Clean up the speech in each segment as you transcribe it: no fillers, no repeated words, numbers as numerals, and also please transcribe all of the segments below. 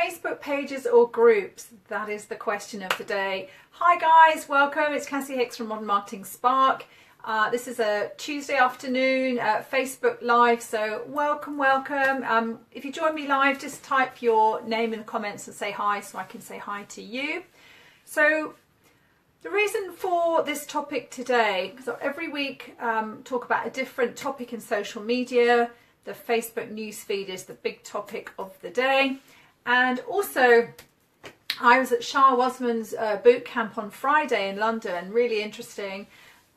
Facebook pages or groups? That is the question of the day. Hi guys, welcome. It's Cassie Hicks from Modern Marketing Spark. This is a Tuesday afternoon Facebook Live, so welcome. If you join me live, just type your name in the comments and say hi so I can say hi to you. So the reason for this topic today, because every week talk about a different topic in social media. The Facebook newsfeed is the big topic of the day. And also, I was at Shah Wasman's boot camp on Friday in London, really interesting.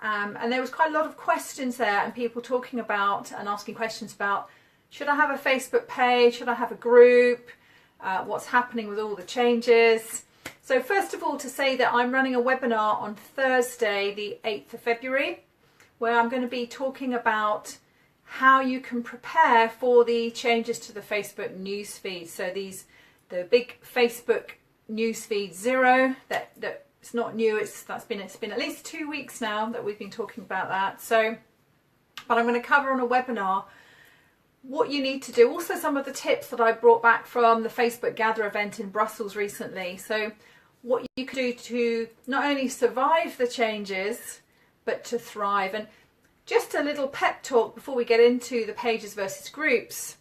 And there was quite a lot of questions there and people talking about and asking questions about, should I have a Facebook page? Should I have a group? What's happening with all the changes? So first of all, to say that I'm running a webinar on Thursday, the 8th of February, where I'm going to be talking about how you can prepare for the changes to the Facebook newsfeed. So the big Facebook newsfeed 0, that it's not new. It's been at least 2 weeks now that we've been talking about that. So, but I'm going to cover on a webinar what you need to do. Also, some of the tips that I brought back from the Facebook Gather event in Brussels recently. So, what you can do to not only survive the changes, but to thrive. And just a little pep talk before we get into the pages versus groups.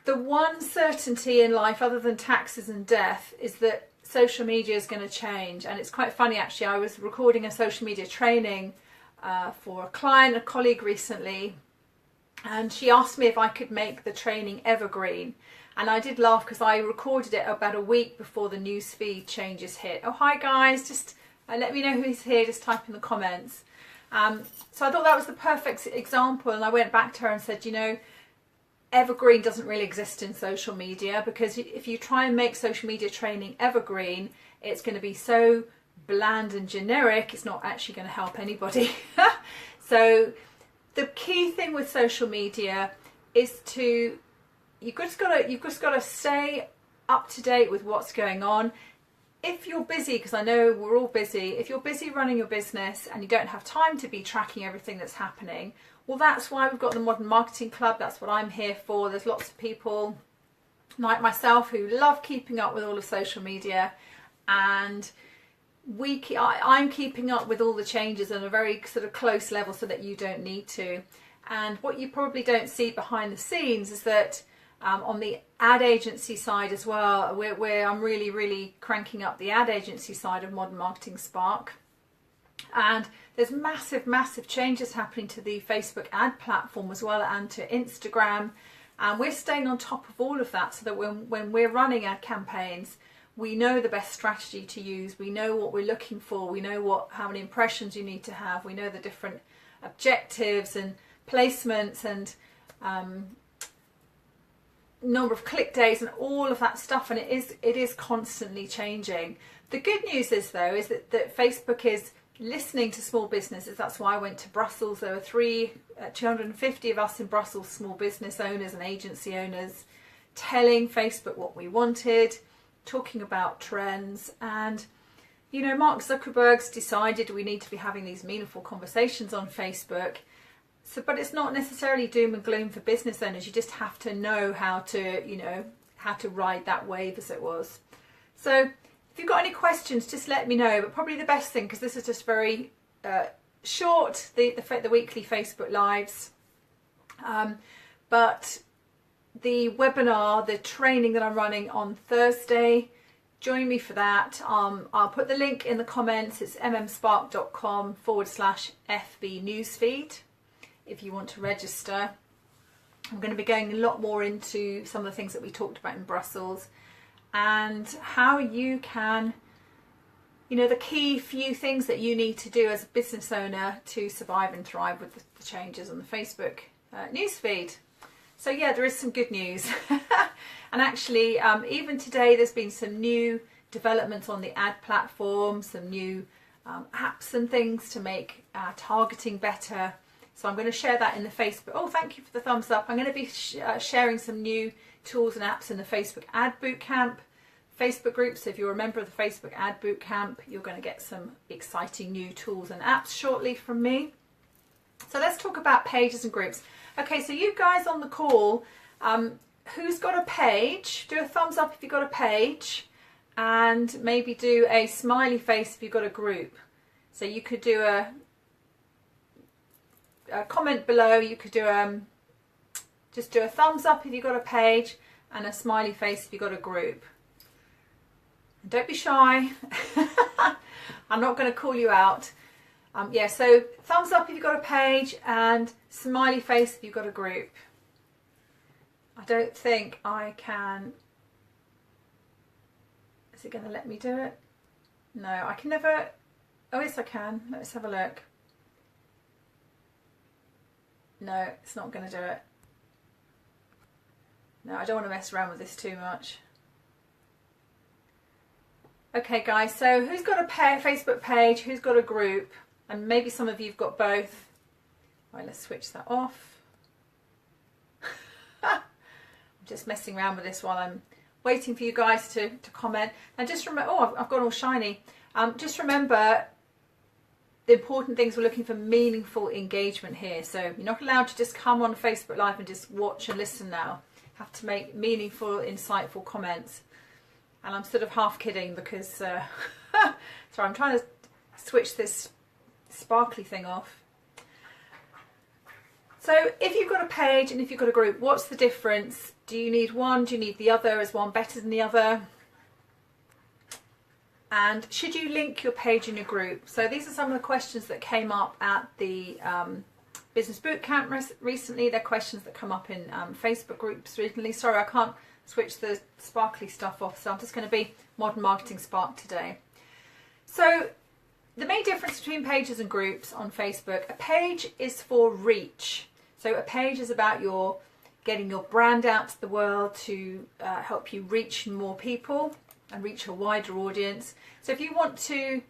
The one certainty in life other than taxes and death is that social media is going to change. And it's quite funny actually, I was recording a social media training for a colleague recently, and she asked me if I could make the training evergreen. And I did laugh because I recorded it about a week before the newsfeed changes hit. Oh, hi guys, just let me know who's here, just type in the comments. So I thought that was the perfect example, and I went back to her and said, you know, evergreen doesn't really exist in social media, because if you try and make social media training evergreen, it's going to be so bland and generic, it's not actually going to help anybody. So the key thing with social media is you've just got to stay up to date with what's going on. If you're busy, because I know we're all busy, if you're busy running your business and you don't have time to be tracking everything that's happening, well, that's why we've got the Modern Marketing Club. That's what I'm here for. There's lots of people like myself who love keeping up with all of social media, and I'm keeping up with all the changes on a very sort of close level so that you don't need to. And what you probably don't see behind the scenes is that on the ad agency side as well, where I'm really cranking up the ad agency side of Modern Marketing Spark. And there's massive changes happening to the Facebook ad platform as well, and to Instagram. And we're staying on top of all of that so that when we're running ad campaigns, we know the best strategy to use. We know what we're looking for. We know how many impressions you need to have. We know the different objectives and placements and number of click days and all of that stuff, and it is constantly changing. The good news is though is that Facebook is listening to small businesses. That's why I went to Brussels. There were 250 of us in Brussels, small business owners and agency owners, telling Facebook what we wanted, talking about trends. And you know, Mark Zuckerberg's decided we need to be having these meaningful conversations on Facebook. So, but it's not necessarily doom and gloom for business owners. You just have to know how to ride that wave, as it was. So if you've got any questions, just let me know. But probably the best thing, because this is just very short, the weekly Facebook Lives. But the webinar, the training that I'm running on Thursday, join me for that. I'll put the link in the comments. It's mmspark.com/FB newsfeed. If you want to register. I'm going to be going a lot more into some of the things that we talked about in Brussels, and how you can, you know, the key few things that you need to do as a business owner to survive and thrive with the changes on the Facebook newsfeed. So yeah, there is some good news. And actually, even today, there's been some new developments on the ad platform, some new apps and things to make targeting better. So I'm going to share that in the Facebook. Oh, thank you for the thumbs up. I'm going to be sharing some new tools and apps in the Facebook Ad Bootcamp Facebook group. So if you're a member of the Facebook Ad Bootcamp, you're going to get some exciting new tools and apps shortly from me. So let's talk about pages and groups. Okay, so you guys on the call, who's got a page, do a thumbs up if you've got a page, and maybe do a smiley face if you've got a group. So you could do a comment below, you could do just do a thumbs up if you've got a page and a smiley face if you've got a group. And don't be shy. I'm not going to call you out. Yeah, so thumbs up if you've got a page and smiley face if you've got a group. I don't think I can. Is it going to let me do it? No, I can never. Oh, yes, I can. Let's have a look. No, it's not going to do it. No, I don't want to mess around with this too much. Okay, guys, so who's got a Facebook page? Who's got a group? And maybe some of you've got both. Right, let's switch that off. I'm just messing around with this while I'm waiting for you guys to comment. And just remember, oh, I've gone all shiny. Just remember, the important things, we're looking for meaningful engagement here. So you're not allowed to just come on Facebook Live and just watch and listen now. You have to make meaningful, insightful comments. And I'm sort of half kidding because, sorry, I'm trying to switch this sparkly thing off. So if you've got a page and if you've got a group, what's the difference? Do you need one? Do you need the other? Is one better than the other? And should you link your page and your group? So these are some of the questions that came up at the Business Bootcamp recently. They're questions that come up in Facebook groups recently. Sorry, I can't switch the sparkly stuff off, so I'm just going to be Modern Marketing Spark today. So the main difference between pages and groups on Facebook: a page is for reach. So a page is about getting your brand out to the world to help you reach more people and reach a wider audience. So if you want to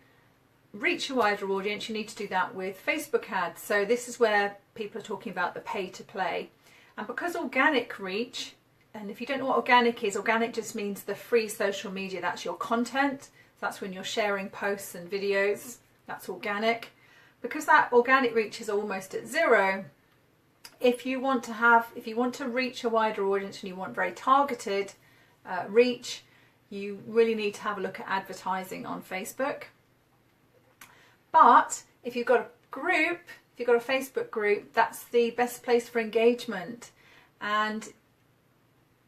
reach a wider audience, you need to do that with Facebook ads. So this is where people are talking about the pay to play. And because organic reach, and if you don't know what organic is, organic just means the free social media. That's your content. That's when you're sharing posts and videos. That's organic. Because that organic reach is almost at zero, if you want to reach a wider audience and you want very targeted reach, you really need to have a look at advertising on Facebook. But if you've got a group, if you've got a Facebook group, that's the best place for engagement. And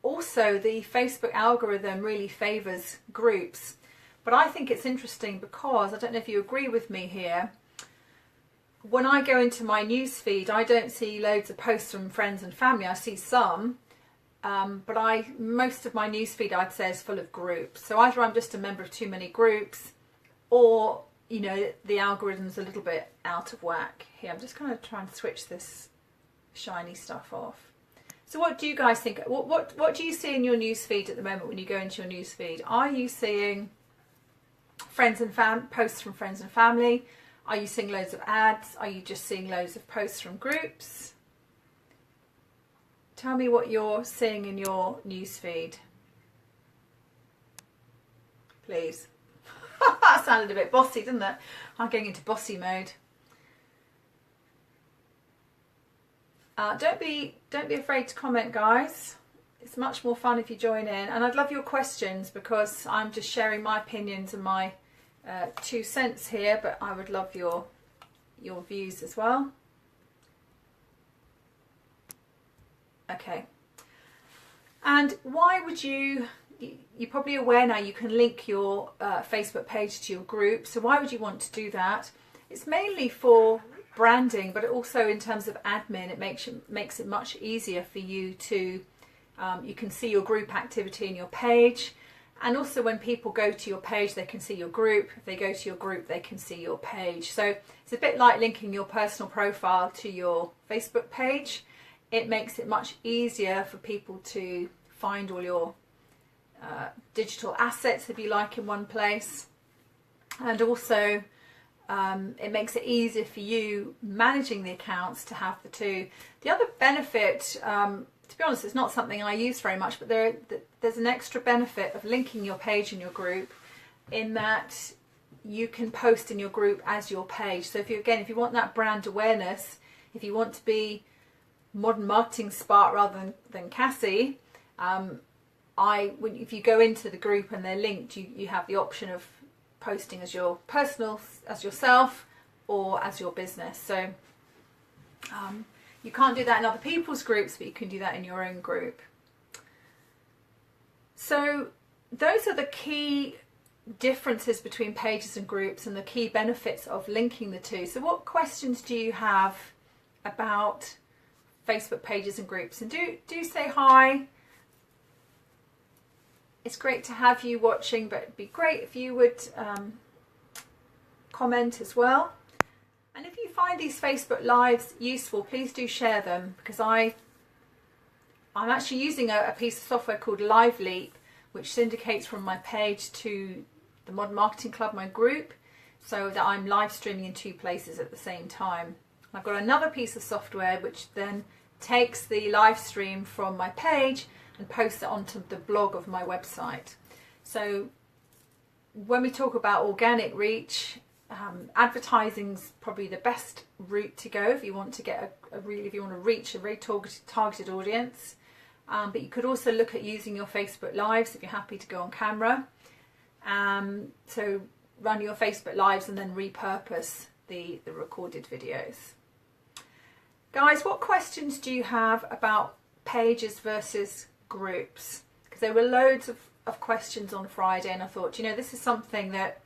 also the Facebook algorithm really favours groups. But I think it's interesting because, I don't know if you agree with me here, when I go into my newsfeed, I don't see loads of posts from friends and family. I see some, but most of my newsfeed, I'd say, is full of groups. So either I'm just a member of too many groups, or you know, the algorithm's a little bit out of whack. Here, I'm just kind of trying to switch this shiny stuff off. So what do you guys think? What do you see in your newsfeed at the moment when you go into your newsfeed? Are you seeing friends and posts from friends and family? Are you seeing loads of ads? Are you just seeing loads of posts from groups? Tell me what you're seeing in your newsfeed, please. That sounded a bit bossy, didn't it? I'm going into bossy mode. Don't be afraid to comment, guys. It's much more fun if you join in, and I'd love your questions because I'm just sharing my opinions and my 2 cents here, but I would love your views as well. Okay. And why would you're probably aware now you can link your Facebook page to your group. So why would you want to do that? It's mainly for branding, but also in terms of admin, it makes it much easier for you to, you can see your group activity in your page. And also when people go to your page, they can see your group. If they go to your group, they can see your page. So it's a bit like linking your personal profile to your Facebook page. It makes it much easier for people to find all your digital assets, if you like, in one place. And also it makes it easier for you managing the accounts to have the two. The other benefit, to be honest, it's not something I use very much, but there's an extra benefit of linking your page and your group in that you can post in your group as your page. So if you want that brand awareness, if you want to be Modern Marketing Spark rather than Cassie, If you go into the group and they're linked, you have the option of posting as your personal, as yourself, or as your business. So you can't do that in other people's groups, but you can do that in your own group. So those are the key differences between pages and groups and the key benefits of linking the two. So what questions do you have about Facebook pages and groups? And do say hi. It's great to have you watching, but it'd be great if you would comment as well. And if you find these Facebook Lives useful, please do share them, because I'm actually using a piece of software called LiveLeap, which syndicates from my page to the Modern Marketing Club, my group, so that I'm live streaming in 2 places at the same time. I've got another piece of software which then takes the live stream from my page and post it onto the blog of my website. So when we talk about organic reach, advertising's probably the best route to go if you want to get if you want to reach a very targeted audience. But you could also look at using your Facebook Lives if you're happy to go on camera. So run your Facebook Lives and then repurpose the recorded videos. Guys, what questions do you have about pages versus groups? Because there were loads of questions on Friday, and I thought, you know, this is something that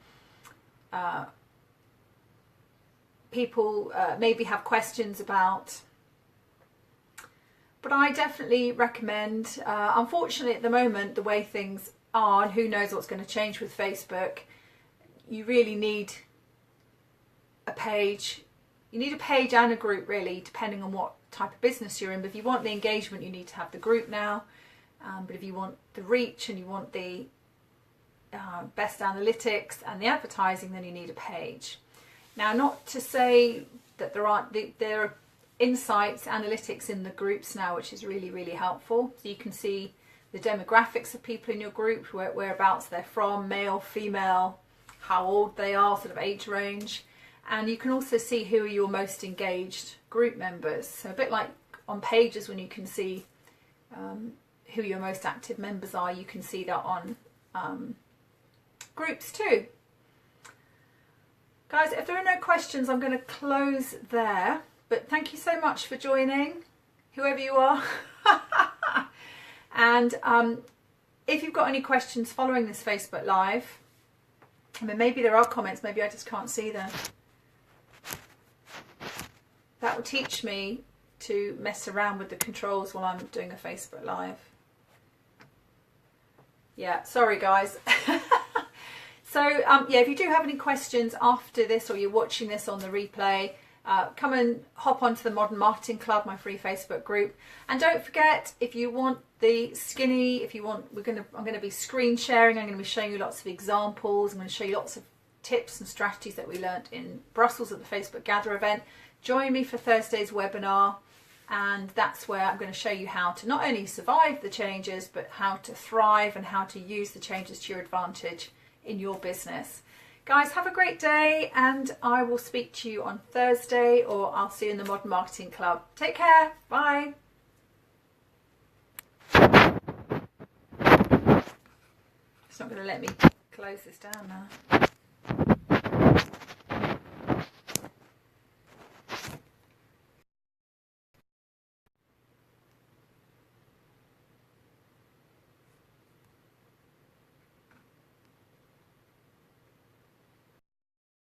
people maybe have questions about, but I definitely recommend, unfortunately at the moment, the way things are, and who knows what's going to change with Facebook, you really need a page. You need a page and a group, really, depending on what type of business you're in. But if you want the engagement, you need to have the group now. But if you want the reach and you want the best analytics and the advertising, then you need a page. Now, not to say that there are insights, analytics in the groups now, which is really, really helpful. So you can see the demographics of people in your group, whereabouts they're from, male, female, how old they are, sort of age range. And you can also see who are your most engaged group members. So a bit like on pages, when you can see who your most active members are, you can see that on groups too. Guys, if there are no questions, I'm going to close there. But thank you so much for joining, whoever you are. And if you've got any questions following this Facebook Live, I mean, maybe there are comments, maybe I just can't see them. That will teach me to mess around with the controls while I'm doing a Facebook Live. Yeah, sorry guys. So yeah, if you do have any questions after this, or you're watching this on the replay, come and hop onto the Modern Marketing Club, my free Facebook group. And don't forget, if you want the skinny, if you want, I'm going to be screen sharing. I'm going to be showing you lots of examples. I'm going to show you lots of tips and strategies that we learnt in Brussels at the Facebook Gather event. Join me for Thursday's webinar, and that's where I'm going to show you how to not only survive the changes, but how to thrive and how to use the changes to your advantage in your business. Guys, have a great day, and I will speak to you on Thursday, or I'll see you in the Modern Marketing Club. Take care. Bye. It's not going to let me close this down now.